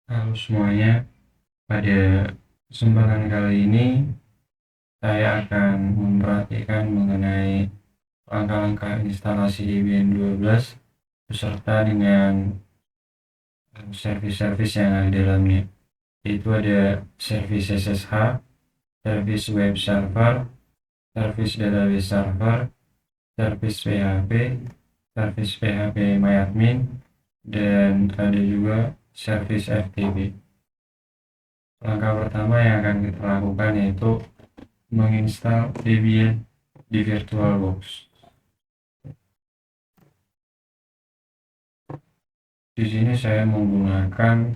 Halo semuanya, pada kesempatan kali ini saya akan memperhatikan mengenai langkah-langkah instalasi Debian 12 beserta dengan servis-servis yang ada di dalamnya, yaitu ada servis SSH, servis web server, servis database server, servis PHP, servis PHP MyAdmin, dan ada juga servis FTP. Langkah pertama yang akan kita lakukan yaitu menginstal Debian di VirtualBox. Di sini saya menggunakan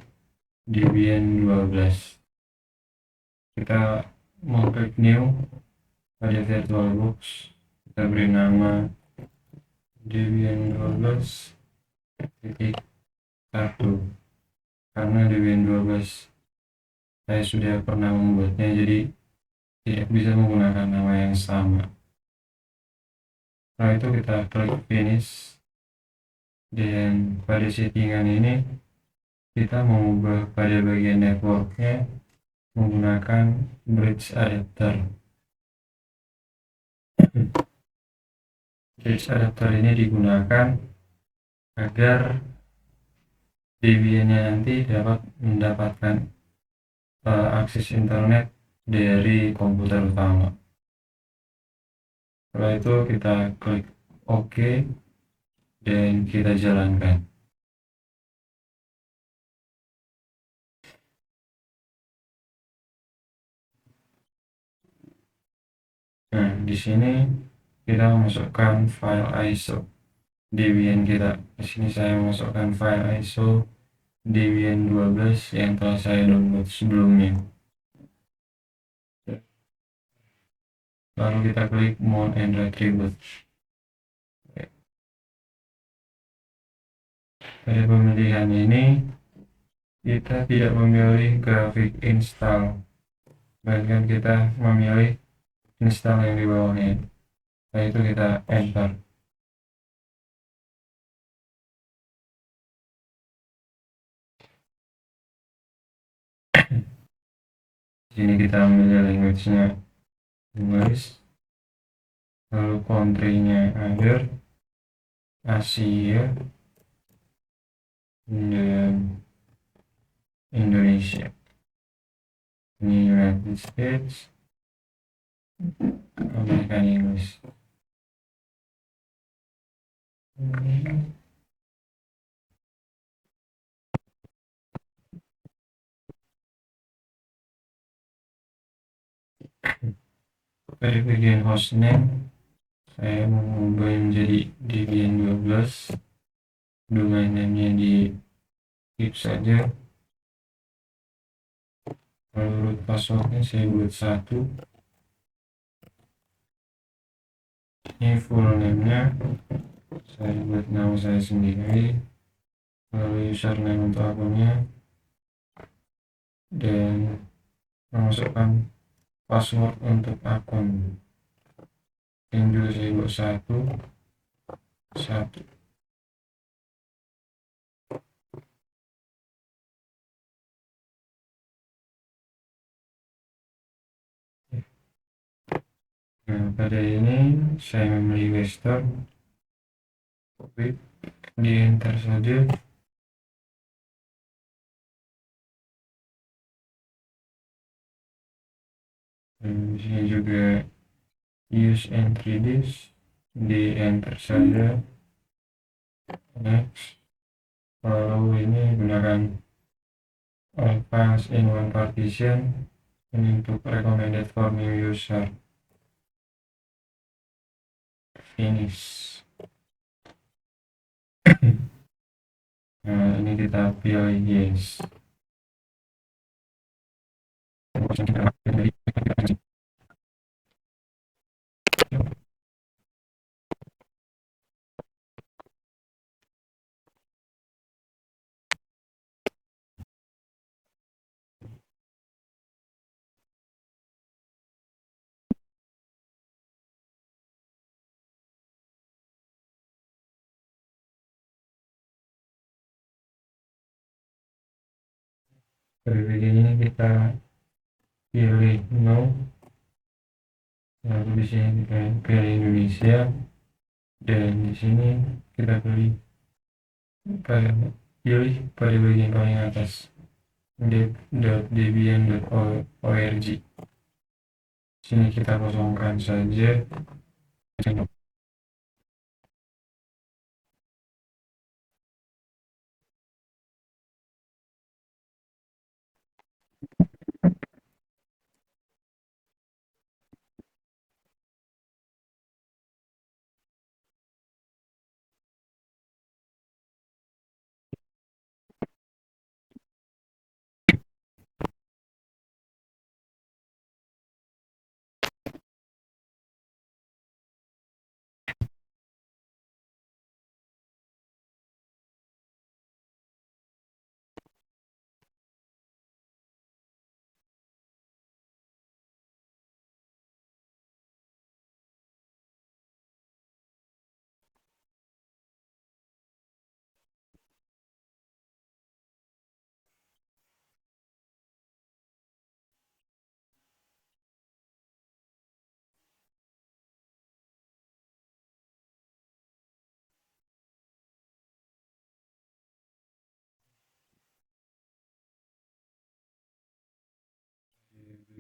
Debian 12. Kita mengklik new pada VirtualBox. Kita beri nama Debian 12.1 karena Debian 12 saya sudah pernah membuatnya, jadi tidak bisa menggunakan nama yang sama. Setelah itu kita klik finish, dan pada settingan ini kita mengubah pada bagian networknya menggunakan bridge adapter. Bridge adapter ini digunakan agar Debian-nya nanti dapat mendapatkan akses internet dari komputer utama. Setelah itu kita klik OK dan kita jalankan. Nah, di sini kita memasukkan file ISO Debian kita. Di sini saya memasukkan file ISO Debian 12 yang telah saya download sebelumnya. Lalu kita klik Mount and Retrieve. Pada pemilihan ini kita tidak memilih grafik install, melainkan kita memilih install yang di bawahnya. Setelah itu kita enter. Di sini kita memilih language-nya English, lalu country-nya other, Asia, dan Indonesia. Ini United States, American English. Pada bagian hostname saya mengubah menjadi Debian 12. Domain name-nya di keep saja. Lalu root passwordnya saya buat 1. Ini full name-nya saya buat nama saya sendiri, lalu username untuk akunnya, dan memasukkan password untuk akun yang juga saya buat 1. Nah, pada ini saya memilih Western, copy, di enter saja. Dan di sini juga use entry disk, di enter saja. Next. Lalu ini gunakan all files in one partition, ini untuk recommended for new user. Finish. Nah, ini kita pilih yes. Pada bagian ini kita pilih no, lalu di sini kita pilih Indonesia, dan di sini kita pilih pada bagian paling atas debian.org. Sini kita kosongkan saja.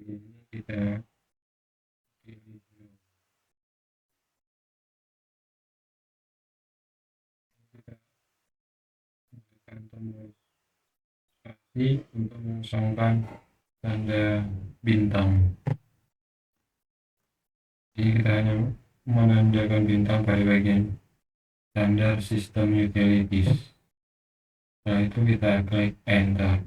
Ini kita pilih kita tekan tombol spasi untuk mengosongkan tanda bintang. Jadi kita hanya menandakan bintang pada bagian standar sistem utilities. Setelah itu kita klik enter.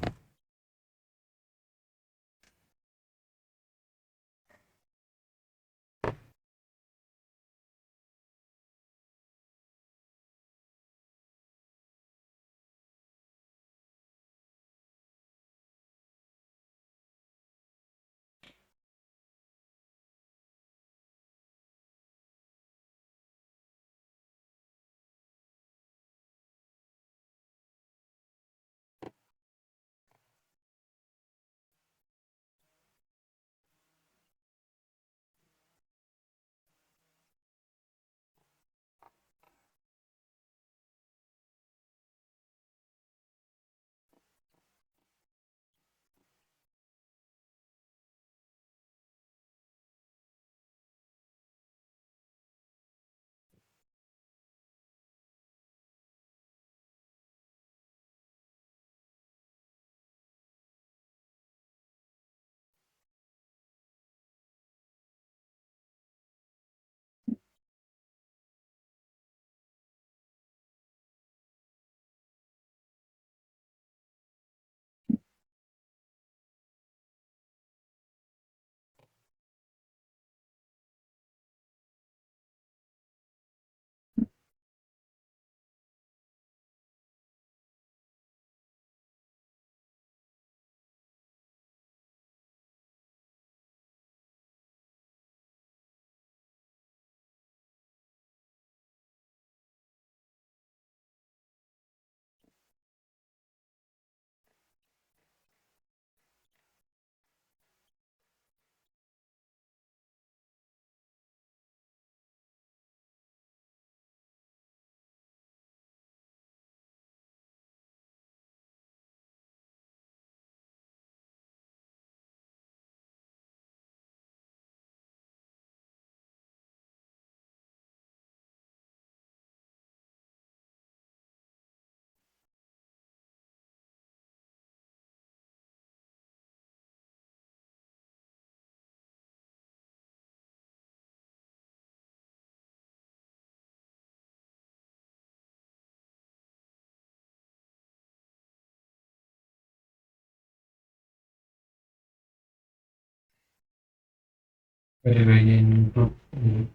Pada bagian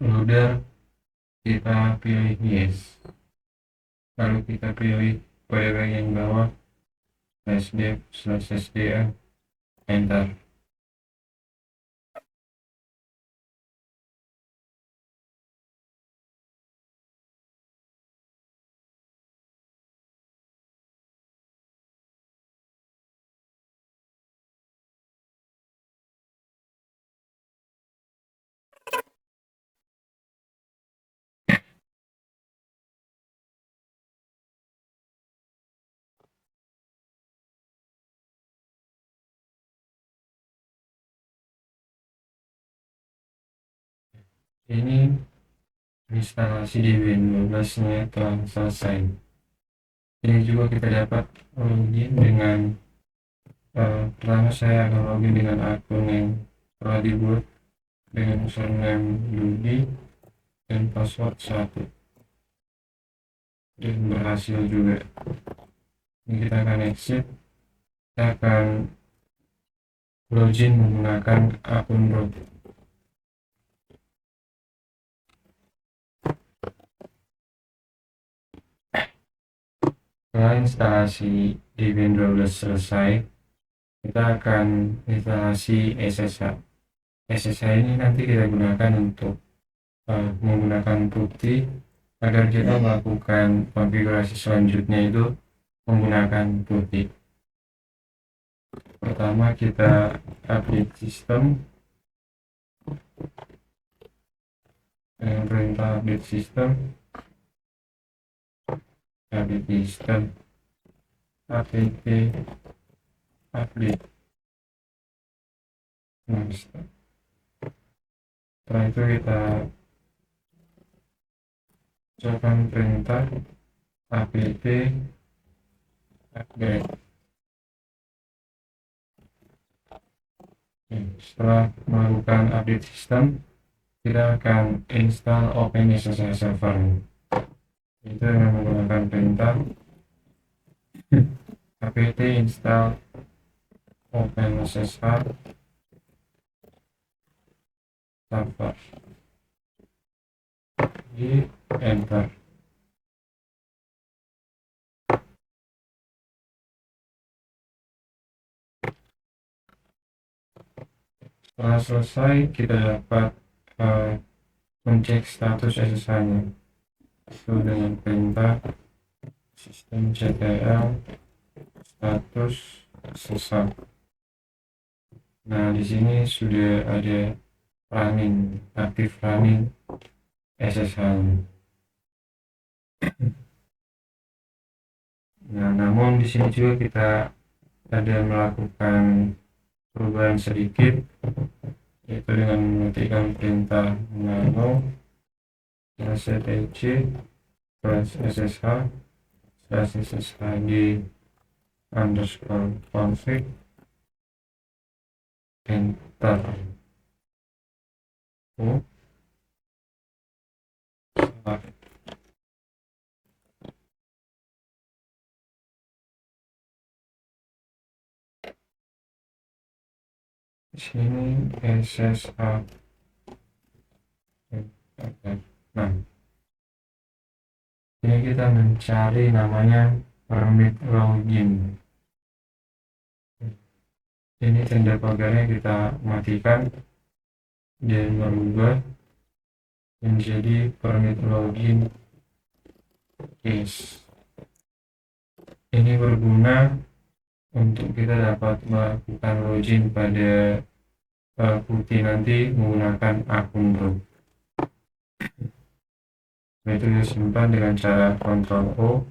loader kita pilih yes, lalu kita pilih pada bagian bawah /dev/sda, enter. Ini instalasi di Win12 nya telah selesai. Ini juga kita dapat login dengan pertama saya akan login dengan akun yang telah dibuat dengan username Ludi dan password 1, dan berhasil juga. Ini kita akan exit, kita akan login menggunakan akun root. Setelah instalasi di Win12 selesai, kita akan instalasi SSH. SSH ini nanti kita gunakan untuk menggunakan putih agar kita melakukan konfigurasi selanjutnya itu menggunakan putih. Pertama kita update sistem dengan perintah update sistem, apt update. Nah, setelah itu kita ucapkan perintah apt upgrade. Setelah melakukan update sistem, kita akan install OpenSSH server. Itu dengan menggunakan perintah apt install OpenSSH server, di enter. Setelah selesai, kita dapat mencek status SSH-nya itu dengan perintah systemctl status SSH. Nah, di sini sudah ada aktif running SSH-nya. Nah, namun di sini juga kita ada melakukan perubahan sedikit, yaitu dengan mengetikkan perintah nano ctc /sshd _config enter. Salah. Di sini SSH. Nah, ini kita mencari namanya permit login. Ini tanda pagarnya kita matikan dan merubah menjadi permit login case. Ini berguna untuk kita dapat melakukan login pada putih nanti menggunakan akun root. Itu disimpan dengan cara Ctrl O,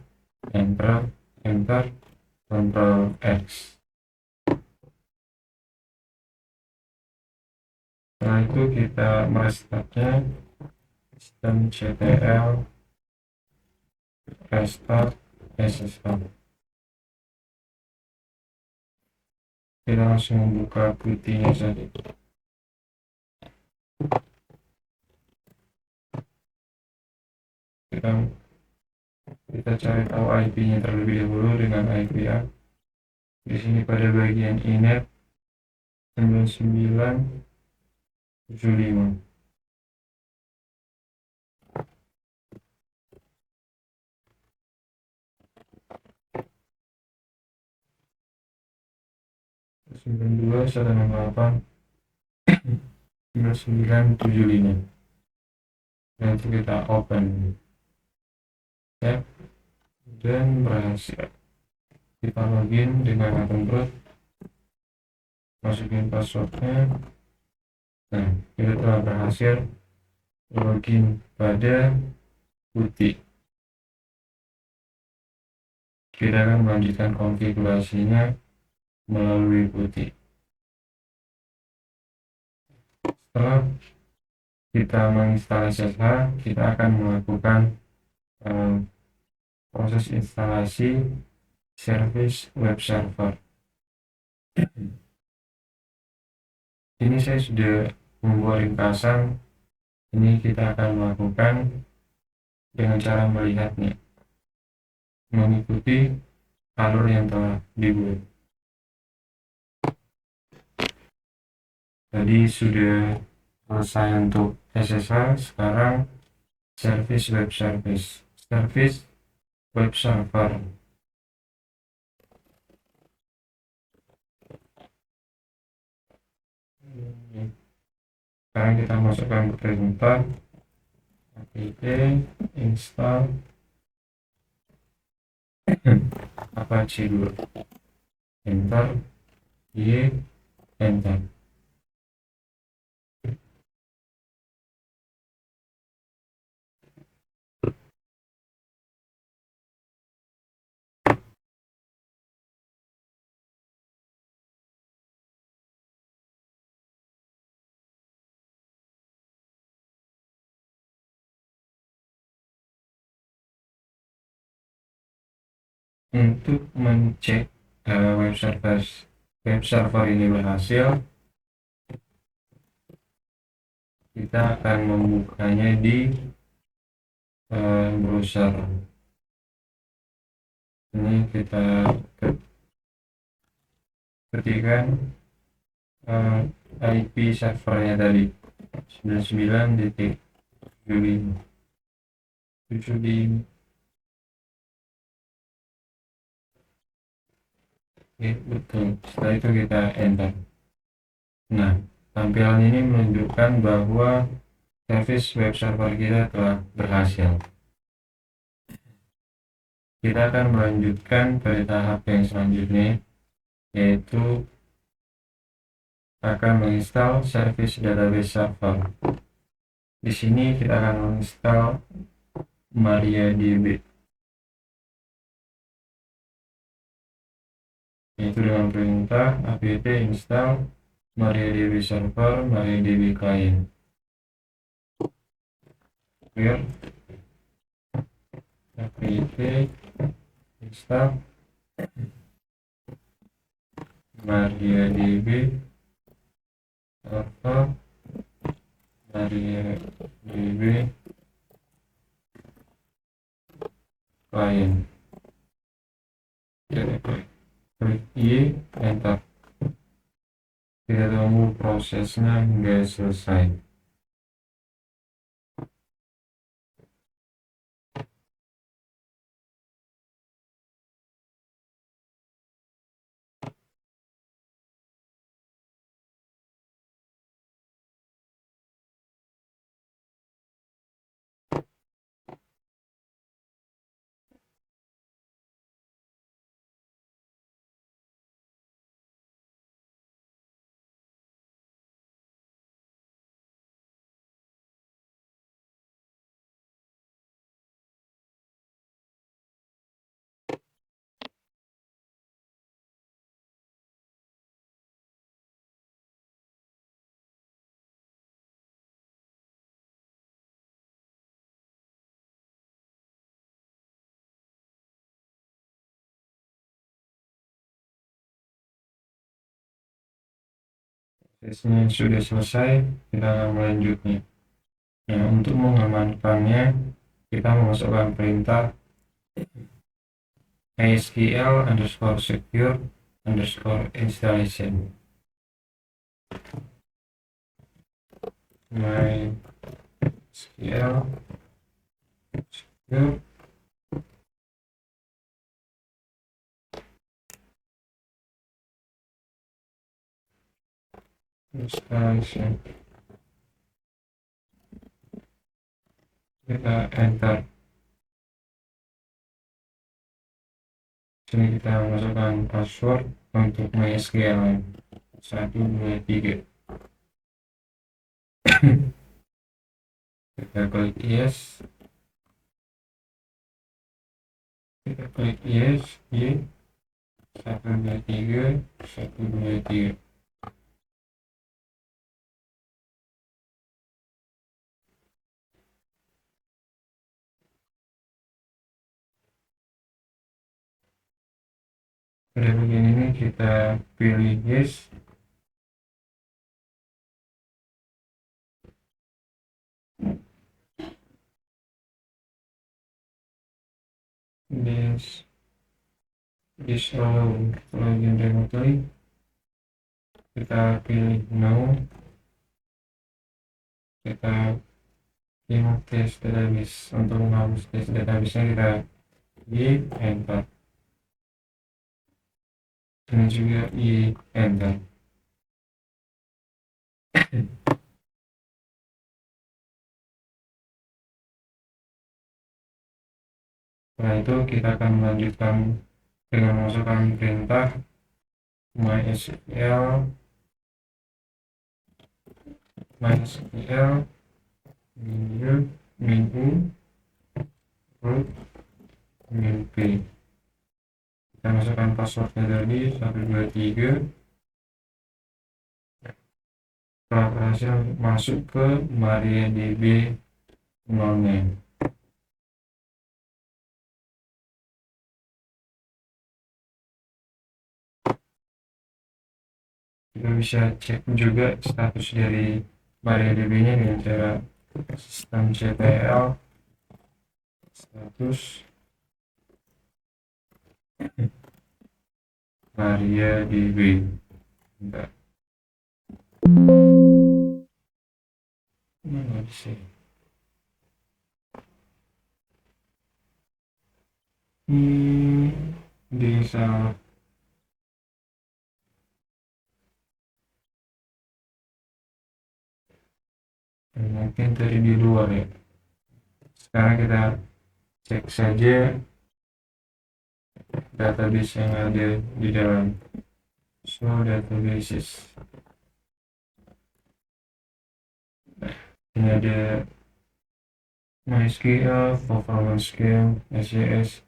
enter, Ctrl X. Setelah itu kita merestartnya, systemctl restart SSH. Kita langsung membuka putihnya saja. Kita cari tahu IP-nya terlebih dahulu dengan IPA. Di sini pada bagian inet 9975. Sembilan dua 9975. Nanti kita open ya, dan berhasil. Kita login dengan akun root, masukin passwordnya. Nah, kita telah berhasil login pada putih. Kita akan melanjutkan konfigurasinya melalui putih. Setelah kita menginstal SSH, kita akan melakukan proses instalasi service web server. Ini saya sudah membuat ringkasan. Ini kita akan melakukan dengan cara melihatnya, mengikuti alur yang telah dibuat. Tadi sudah selesai untuk SSH, sekarang service web server. Sekarang kita masukkan ke perintah apt install apache dulu, enter, enter. Untuk mengecek web server ini berhasil, kita akan membukanya di browser. Ini kita ketikkan IP servernya tadi 99.75. Oke, betul. Setelah itu kita enter. Nah, tampilan ini menunjukkan bahwa service web server kita telah berhasil. Kita akan melanjutkan pada tahap yang selanjutnya, yaitu akan menginstal service database server. Di sini kita akan menginstal MariaDB, yaitu dengan perintah apt install MariaDB server, MariaDB client. Clear. apt install MariaDB server, MariaDB client. Klik Y, enter. Kita tunggu prosesnya hingga selesai. Prosesnya sudah selesai, kita akan melanjutnya. Nah, untuk mengamankannya, kita memasukkan perintah asql_secure_installation. MySQL secure installation. Kita enter. Sini kita masukkan password untuk MySQL 123. Kita klik yes. Kita klik yes, Y 123 123. Udah begini nih, kita pilih yes. This allow login remotely. Kita pilih no. Kita pilih test database. Untuk menghapus test database-nya kita enter. Ini juga enter. Setelah itu kita akan melanjutkan dengan memasukkan perintah MySQL min root min p. Kita masukkan passwordnya tadi 123. Setelah berhasil masuk ke MariaDB nolnya, kita bisa cek juga status dari MariaDB nya dengan cara systemctl status MariaDB. Bentar. Mana bisa? Bisa. Mungkin tadi di luar ya. Sekarang kita cek saja database yang ada di dalam. So databases. Ini ada MySQL, Performance Scale, SCS,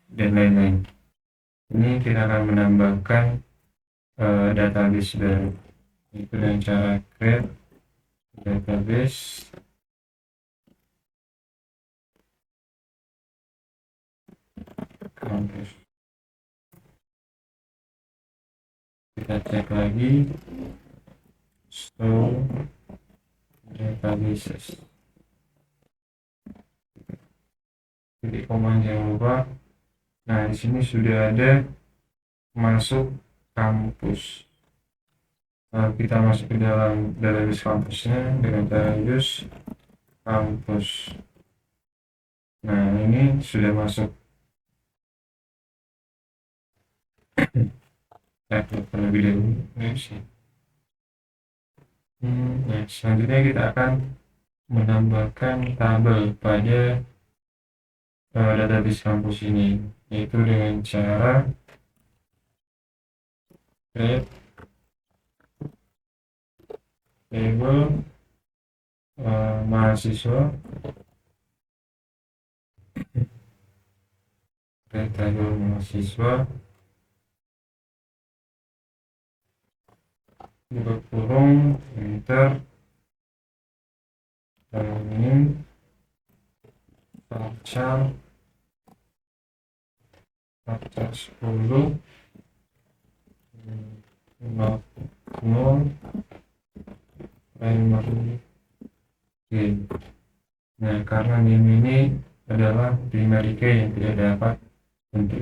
dan lain-lain. Ini kita akan menambahkan database baru. Itu dengan cara create database. Kita cek lagi. So databases. Jadi koma jangan lupa. Nah, di sini sudah ada masuk kampus. Nah, kita masuk ke dalam database kampusnya dengan cara use kampus. Nah, ini sudah masuk. Terlebih dahulu. Nah, selanjutnya kita akan menambahkan tabel pada database kampus ini, yaitu dengan cara create table mahasiswa, create table mahasiswa, buka kurung, enter, ini varchar 10 not null primary key. Nah, karena name ini adalah primary key yang tidak dapat untuk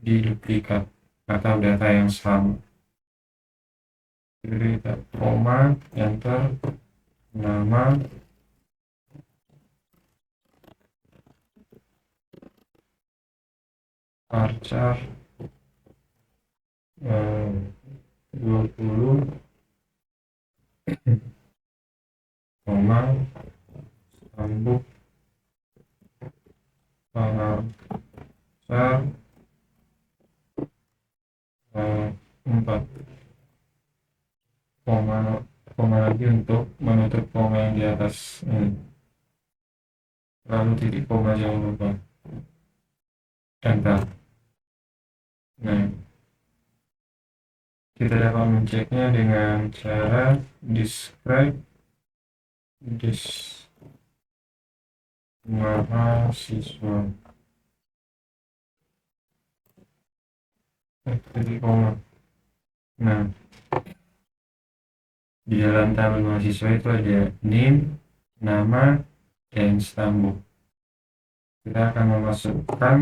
diduplikat atau data yang sama. Jadi kita koma, enter, nama, varchar 20, koma, sambung, varchar 4, koma lagi untuk menutup koma yang di atas ini. Lalu titik koma jangan lupa. Enter. Nah, kita dapat menceknya dengan cara describe this mahasiswa. titik koma. Nah, di dalam tabel mahasiswa itu ada NIM, nama, dan stambuk. Kita akan memasukkan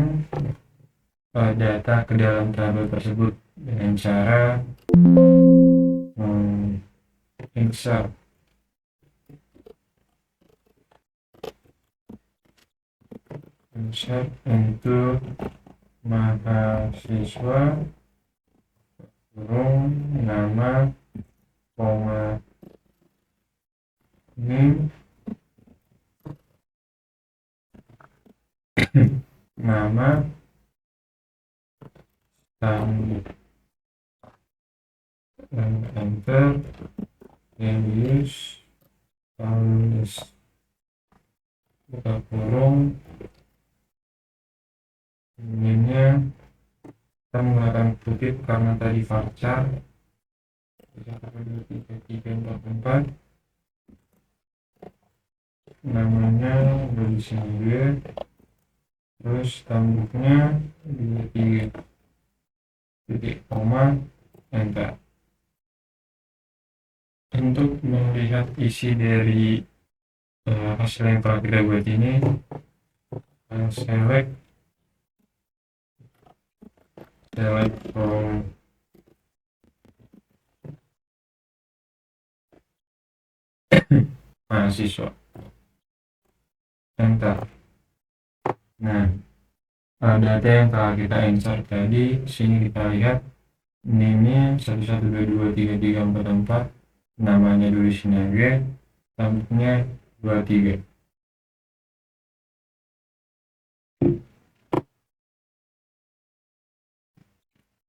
data ke dalam tabel tersebut dengan cara insert untuk mahasiswa kurung nama koma NIM nama stambuk, dan enter, dan use tulis buka kurung. Ininya kita menggunakan kutip karena tadi varchar 1, 2, 3, 4, 4. Namanya tulisannya, terus stambuknya 23 titik koma, enter. Untuk melihat isi dari hasil yang telah kita buat ini, select from mahasiswa, enter. Nah, data yang telah kita insert tadi, sini kita lihat name-nya 11223344, namanya tulisnya G, stambuknya 23.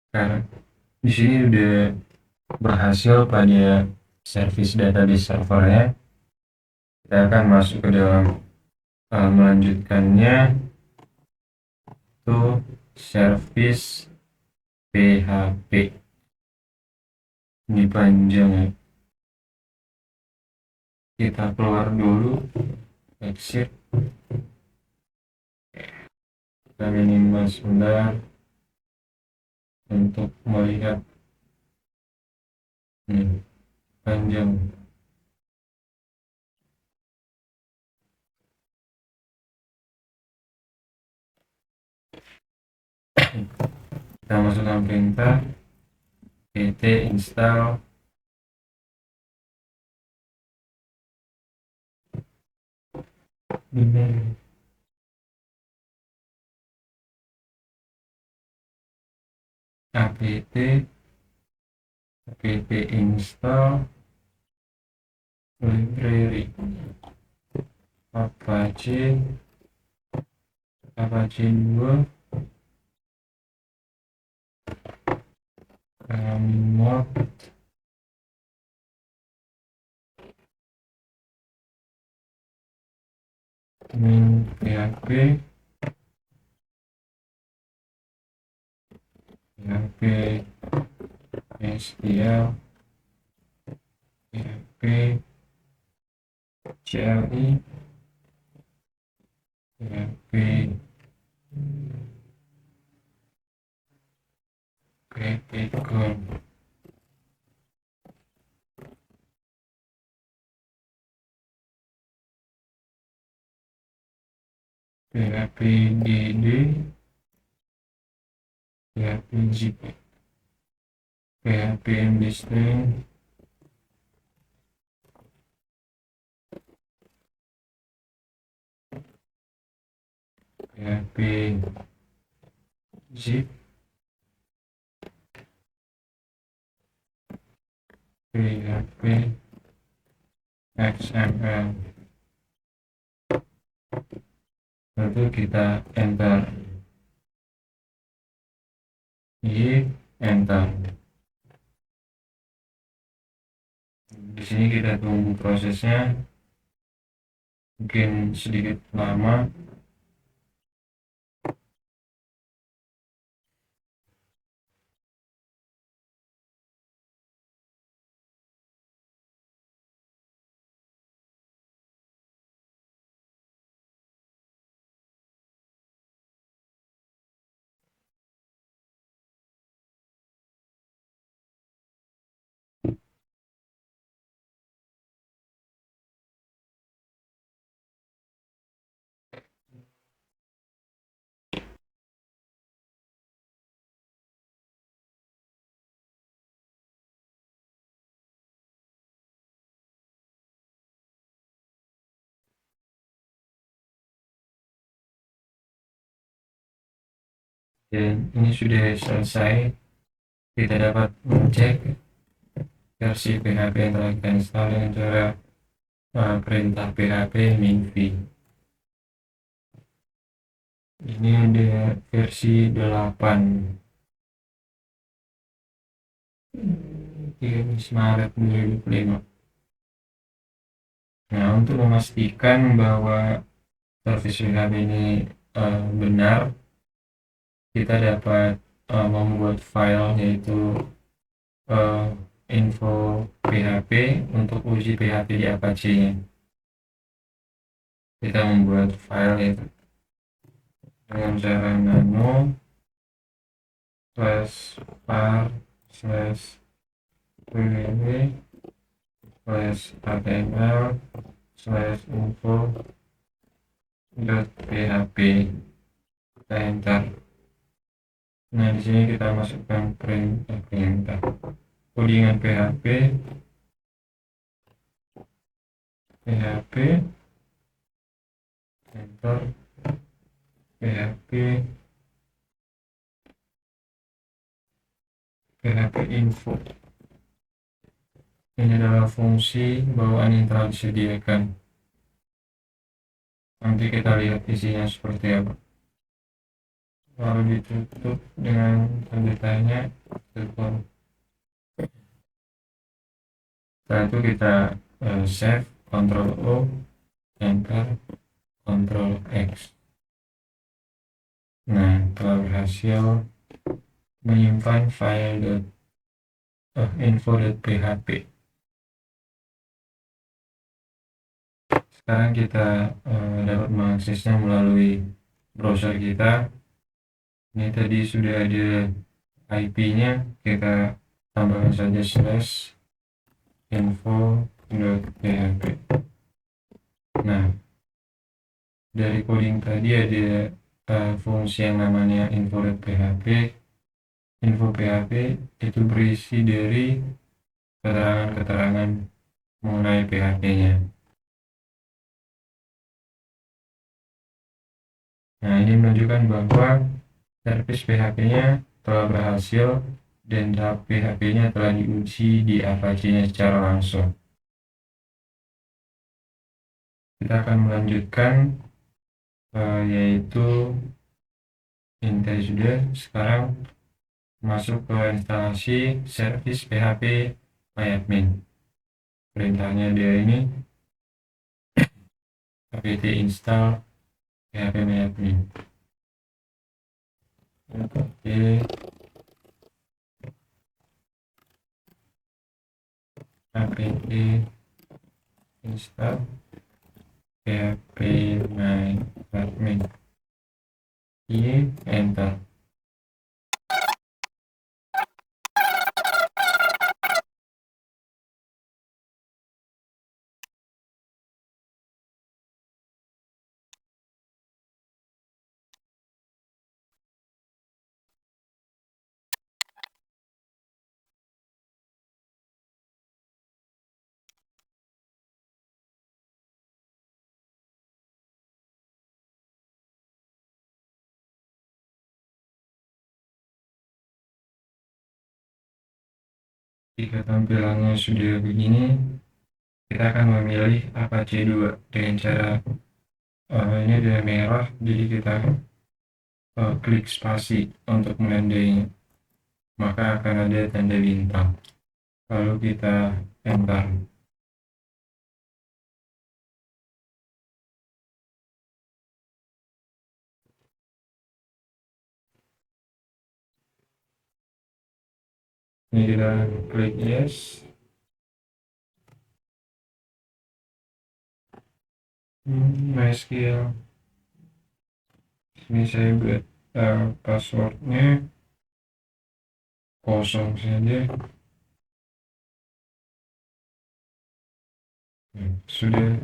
Karena di sini udah berhasil pada service database servernya, kita akan masuk ke dalam melanjutkannya to service PHP. Ini panjang ya, kita keluar dulu, exit, kita minimal sebentar untuk melihat. Panjang. Kita masukkan perintah pt install ini apt install library Apache 2 remote min PHP STL PHP CLI PHP Python. PHP DD PHP zip PHP MDString PHP zip PHP XML. Lalu kita enter, enter. Di sini kita tunggu prosesnya, mungkin sedikit lama. Dan ini sudah selesai. Kita dapat mengecek versi PHP yang telah kita install dengan cara perintah PHP minv. Ini ada versi 8 13 Maret 2005. Nah, untuk memastikan bahwa service PHP ini benar, kita dapat membuat file yaitu info PHP untuk uji PHP di Apache-nya. Kita membuat file itu dengan cara nano /var /www /html /info.php. Kita enter. Nah, di sini kita masukkan perintah codingan PHP enter, PHP info. Ini adalah fungsi bawaan yang telah disediakan. Nanti kita lihat isinya seperti apa. Lalu ditutup dengan tanda tanya. Setelah itu kita save, Ctrl O, enter, Ctrl X. Nah, telah berhasil menyimpan file info.php. Sekarang kita dapat mengaksesnya melalui browser kita. Ini tadi sudah ada IP-nya, kita tambahkan saja /info.php. Nah, dari coding tadi ada fungsi yang namanya info.php. Info PHP itu berisi dari keterangan-keterangan mengenai PHP-nya. Nah, ini menunjukkan bahwa service PHP-nya telah berhasil dan PHP-nya telah diuji di Apache-nya secara langsung. Kita akan melanjutkan yaitu ini tadi sudah. Sekarang masuk ke instalasi service PHP MyAdmin. Perintahnya dia ini apt install PHP MyAdmin. apt install PHP MyAdmin. Enter. Jika tampilannya sudah begini, kita akan memilih Apache 2 dengan cara ini ada merah, jadi kita klik spasi untuk menandainya, maka akan ada tanda bintang. Lalu kita enter. Ini kita klik yes. MySQL. Ini saya buat passwordnya kosong saja. Sudah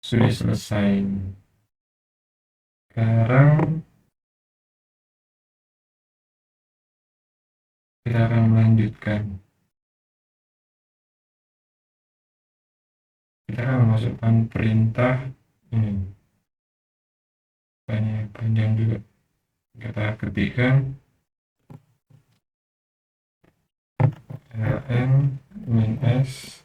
selesai. Sekarang kita akan melanjutkan. Kita akan memasukkan perintah ini. Banyak panjang juga. kita ketikkan ln-s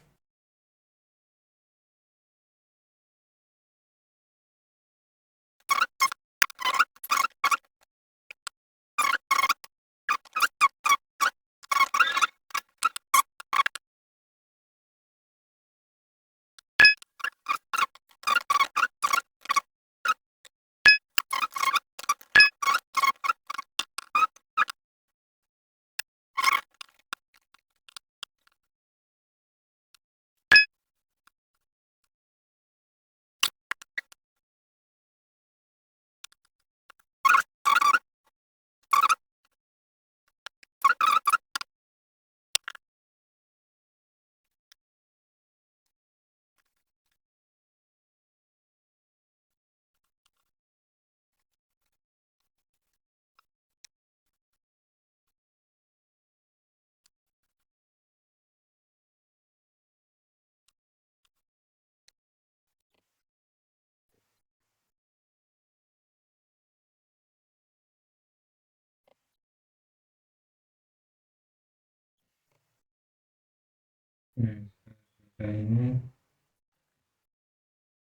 ini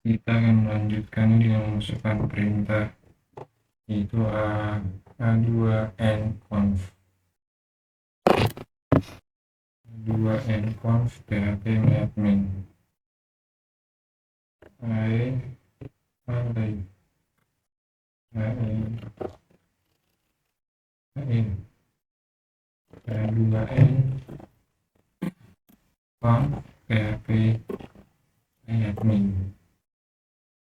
kita akan melanjutkan dengan memasukkan perintah yaitu a2nconf php-admin a2n conf php-admin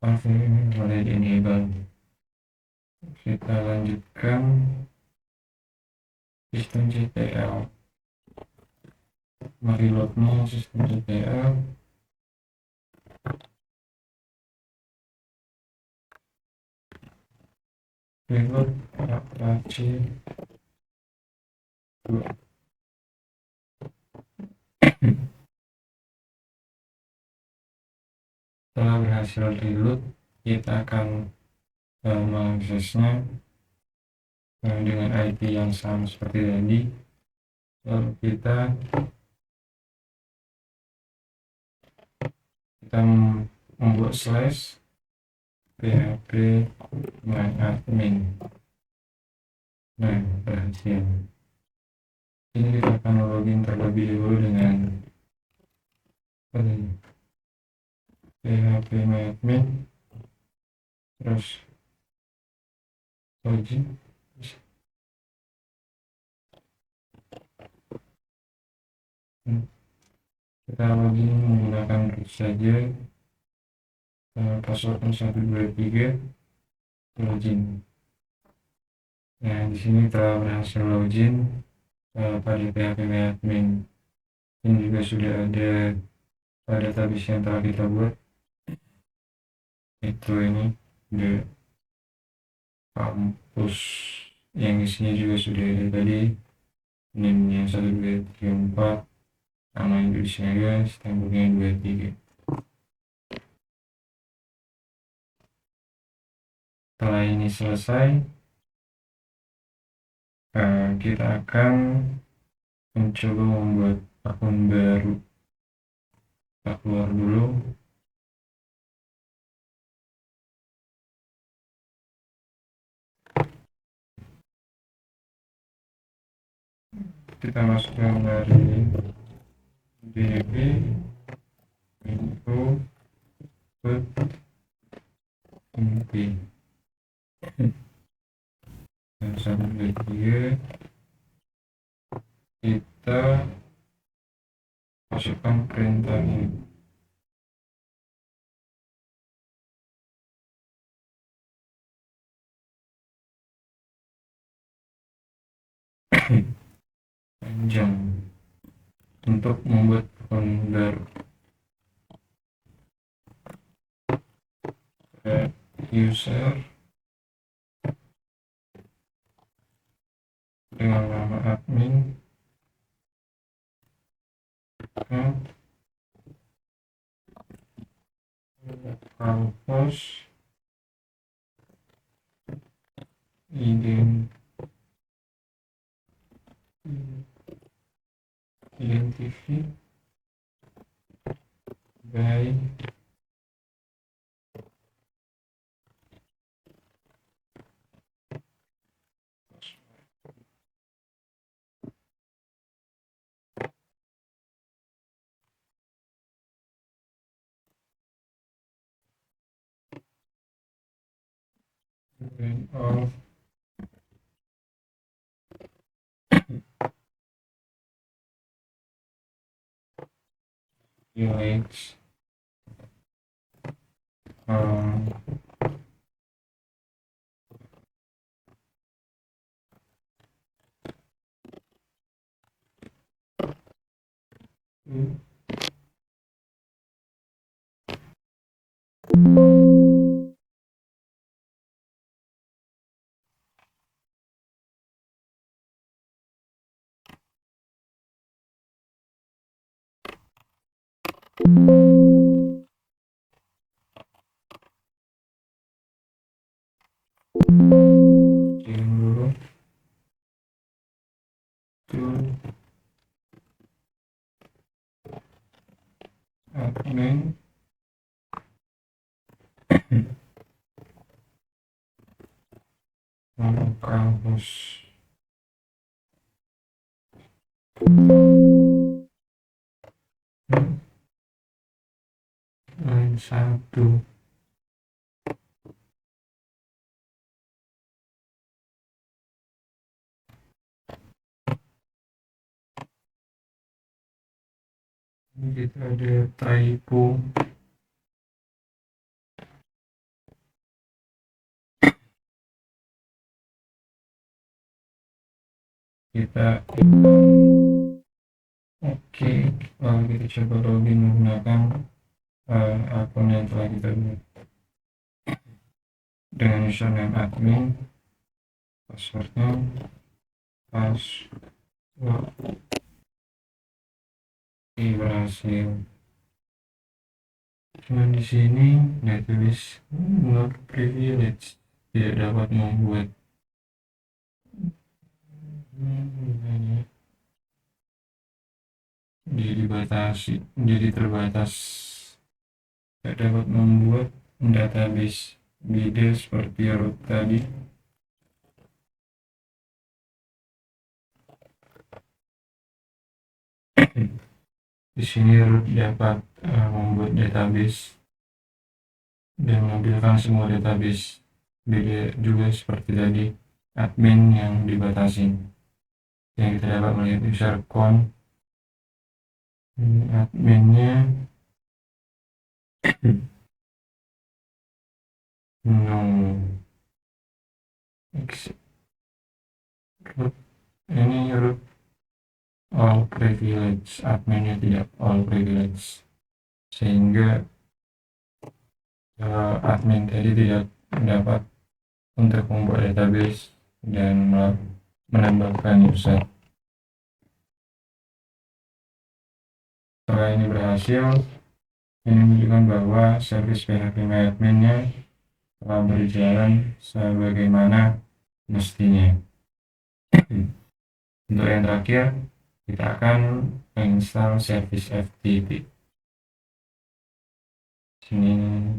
conf ini boleh di enable. Kita lanjutkan systemctl, mari loadnya systemctl, reload apache 2. Setelah berhasil reload, kita akan mengaksesnya dengan IP yang sama seperti tadi. Lalu kita membuat slash php myadmin. Nah, berhasil. Ini kita akan login terlebih dahulu dengan php myadmin, terus login. Kita login menggunakan root saja, passwordnya 123, login. Nah, di sini telah berhasil login pada php-admin. Ini juga sudah ada database yang telah kita buat, itu ini the kampus yang isinya juga sudah ada tadi, name-nya 1234, nama Indonesia guys, temboknya 23. Setelah ini selesai, kita akan mencoba membuat akun baru. Kita keluar dulu, kita masukkan dari db info mp dan sampai dia kita masukkan perintah ini. Panjang untuk membuat akun baru. User dengan nama admin, kampus identify by of UX um, dulu to admin kampus line 1. Ini kita ada typo kita oke, lalu kita coba login menggunakan akun yang telah kita buat dengan username admin, passwordnya password. Berhasil. Cuma di sini dia tulis not privilege, tidak dapat membuat jadi terbatas, tidak dapat membuat database bida seperti root tadi. Di sini root dapat membuat database dan menampilkan semua database, beda juga seperti tadi admin yang dibatasi. Yang kita dapat melihat user count, adminnya no root, ini root all privilege, adminnya tidak all privilege, sehingga admin tadi tidak dapat untuk membuat database dan menambahkan user. Setelah ini berhasil, ini menunjukkan bahwa service PHP MyAdmin-nya telah berjalan sebagaimana mestinya. Untuk yang terakhir, kita akan menginstal service FTP. Sini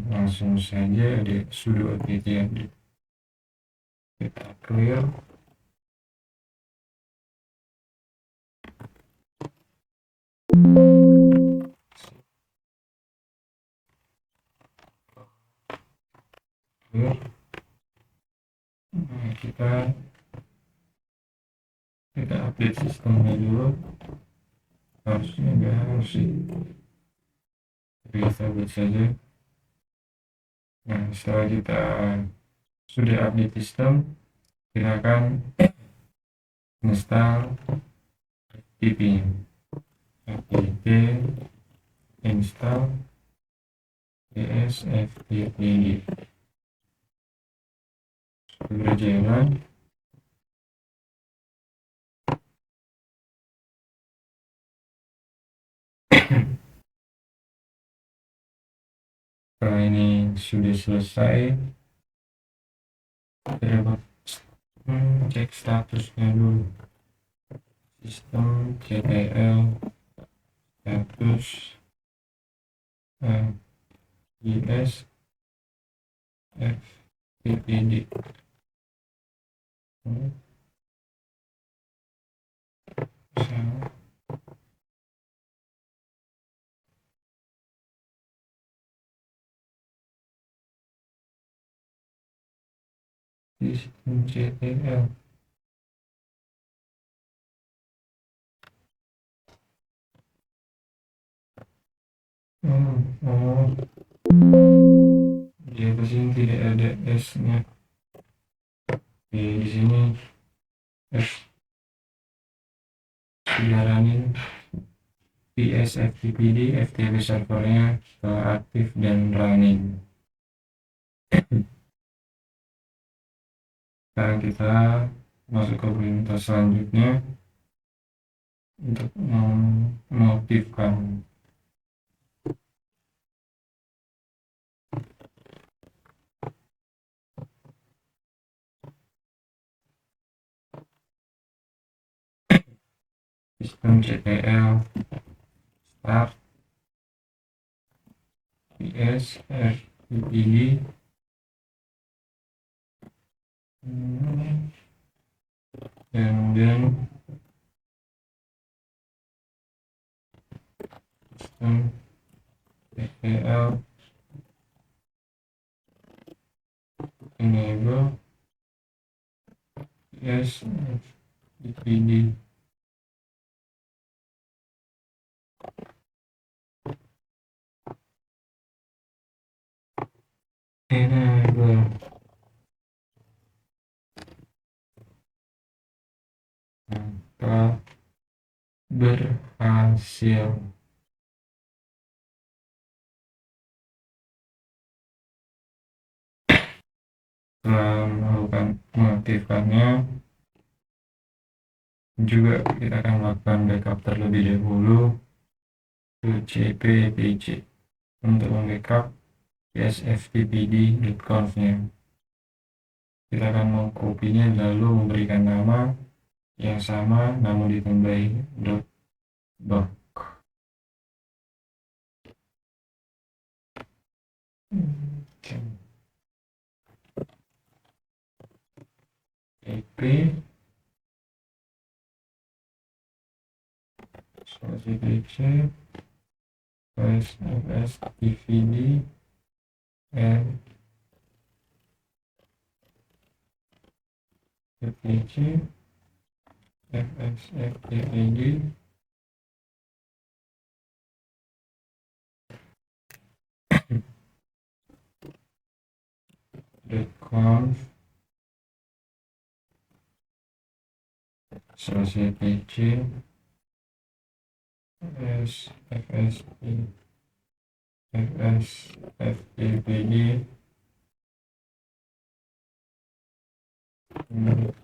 langsung saja ada sudo apt update. Kita clear. Nah, kita update sistemnya dulu, harusnya nggak harus sih, tapi kita buat saja. Nah, setelah kita sudah update sistem, kita akan install FTP, apt install dsftp. Berjalan. Setelah ini sudah selesai, kita dapat Cek statusnya dulu. Sistem CTL status JS FTPD. Sistem CTL. Dia kesini tidak ada S-nya. Di sini F dijalanin PSFTPD, FTP servernya telah aktif dan running. Sekarang kita masuk ke perintah selanjutnya untuk mengaktifkan. Sistem CTL start PS FTPD kemudian sistem CTL enable PS FTPD. Enable. Maka berhasil. Setelah melakukan mengaktifkannya, juga kita akan melakukan backup terlebih dahulu ke cpdc untuk membackup psftpd.conf-nya. Kita akan mengkopinya lalu memberikan nama yang sama namun ditambahi .doc. ep cpdc fstvd and fpc fsftpd .conf /pc fsftpd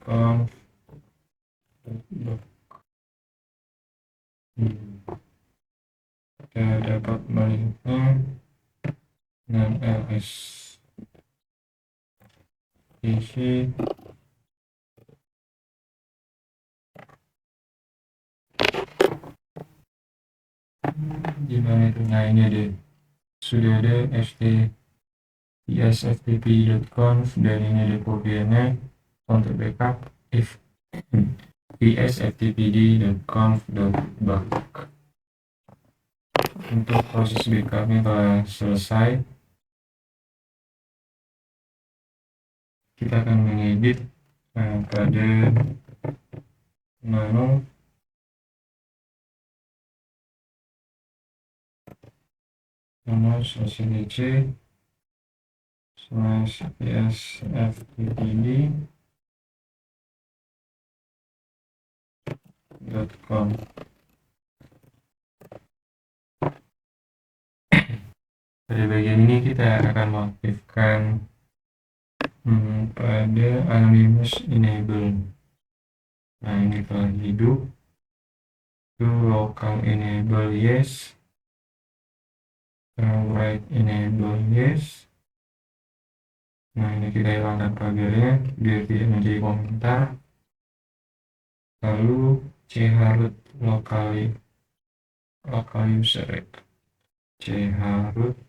.conf. Kita dapat melihatnya dengan ls pc gimana itu. Nah ini ada, sudah ada psftp.conf dan ini ada kopiannya untuk backup if psftpd.conf.doc. Untuk proses backupnya telah selesai. Kita akan mengedit pada menu /dc /psftpd.conf. Pada bagian ini kita akan mengaktifkan pada anonymous enable. Nah ini telah hidup. To local enable yes, write enable yes, Nah, ini kita hilangkan pagarnya biar tidak menjadi komentar. Lalu chroot local user, chroot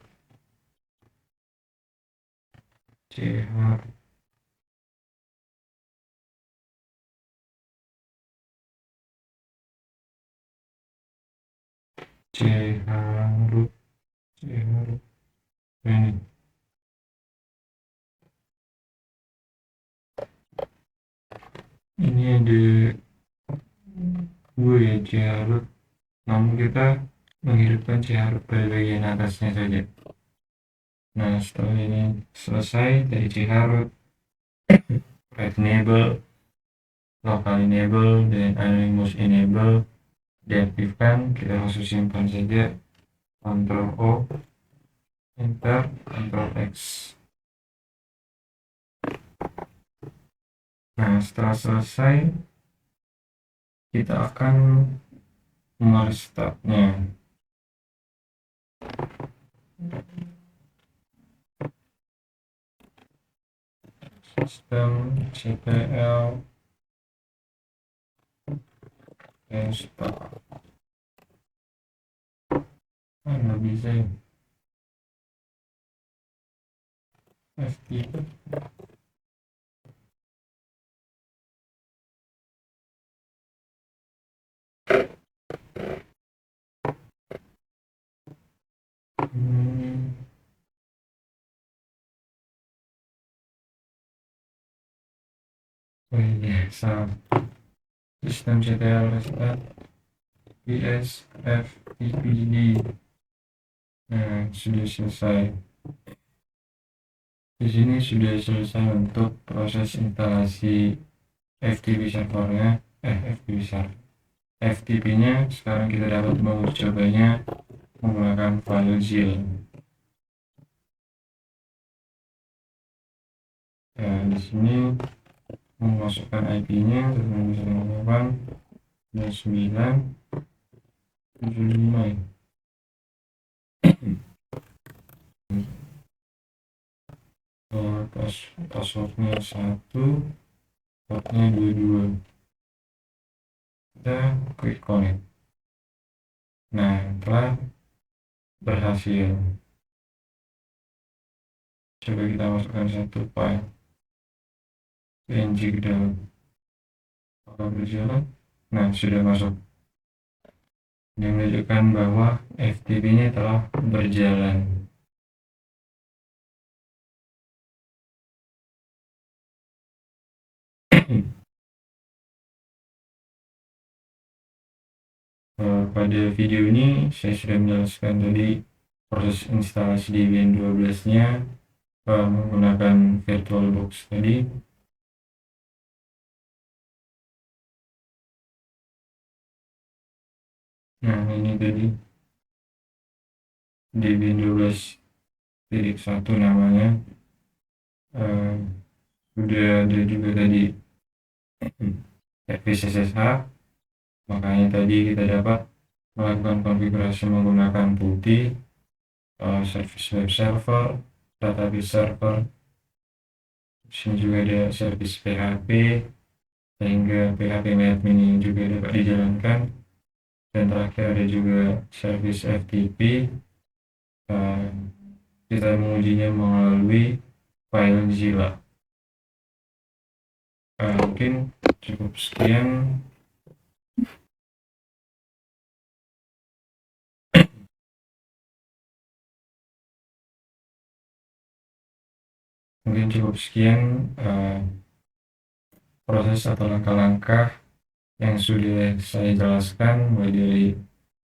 ini. Ini ada gue ya chroot, namun kita menghidupkan chroot pada bagian atasnya saja. Nah, setelah ini selesai dari chroot, red enable, local enable, dan anonymous enable diaktifkan. Kita langsung simpan saja, Ctrl O, Enter, Ctrl X. Nah, setelah selesai kita akan merestartnya. Sistem cpl restart. Nggak bisa ya, FTP. Oh iya, salah. Sistem ctl restart PSFTPD. Nah, sudah selesai. Di sini sudah selesai untuk proses instalasi FTP servernya, FTP-nya. Sekarang kita dapat mencobanya menggunakan FileZilla. Ya, di sini memasukkan IP-nya 192.9.75. Passwordnya 1, portnya 22. Kita klik connect. Nah, telah berhasil. Coba kita masukkan satu file PNG ke dalam. Apakah berjalan? Nah, sudah masuk. Ini menunjukkan bahwa FTP-nya telah berjalan. Pada video ini saya sudah menjelaskan tadi proses instalasi Debian 12-nya menggunakan VirtualBox tadi. Nah, ini tadi Debian 12.1 namanya. Sudah ada juga tadi service SSH, makanya tadi kita dapat melakukan konfigurasi menggunakan PuTTY, service web server, database server. Di sini juga ada service PHP, sehingga PHP admin ini juga dapat dijalankan. Dan terakhir ada juga service FTP. Kita mengujinya melalui FileZilla. Mungkin cukup sekian. Proses atau langkah-langkah yang sudah saya jelaskan, mulai dari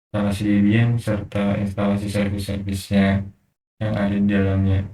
instalasi Debian serta instalasi service-service-nya yang ada di dalamnya.